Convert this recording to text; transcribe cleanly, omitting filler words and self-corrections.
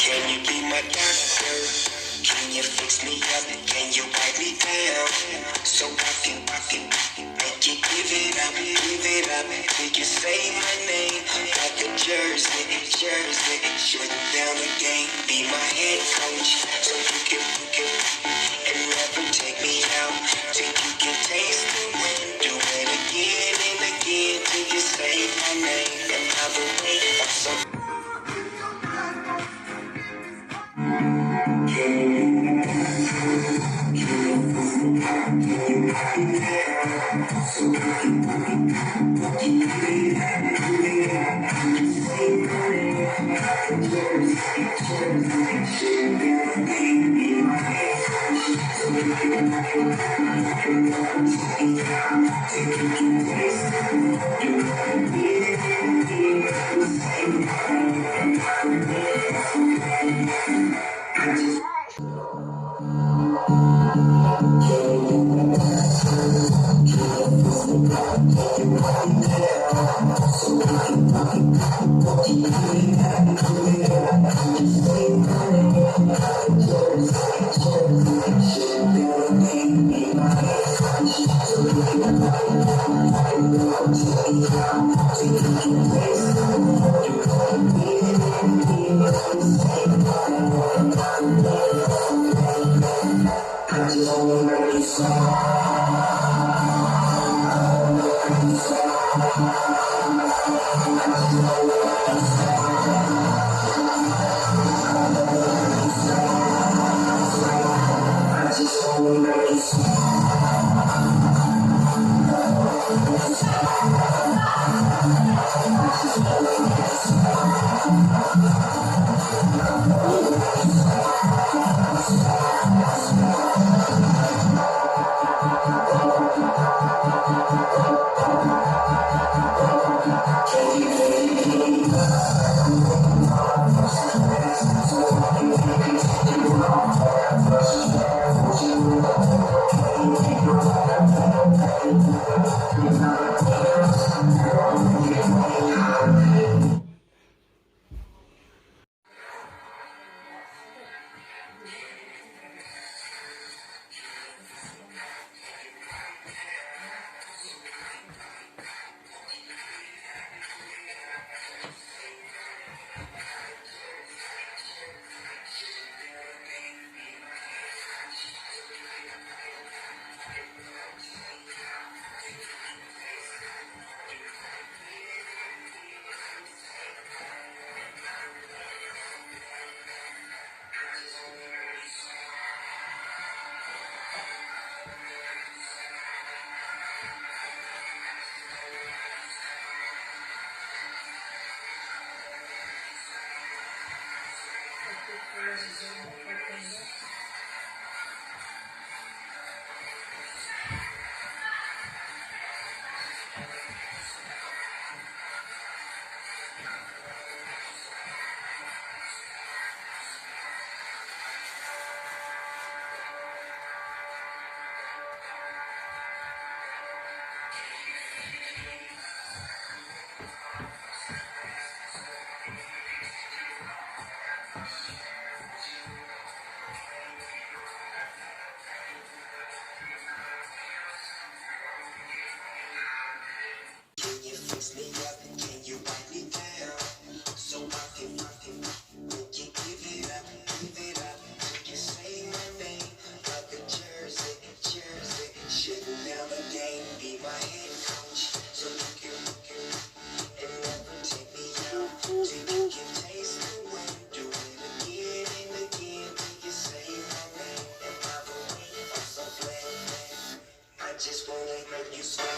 Can you be my doctor? Can you fix me up? Can you wipe me down? So I can make you give it up, give it up. Did you say my name like a jersey, jersey? Shutting down the game, be my head coach, so you can and never take me out till you can taste the wind. Do it again and again till you say my name. And by the way, I'm so. Just wanna make you smile.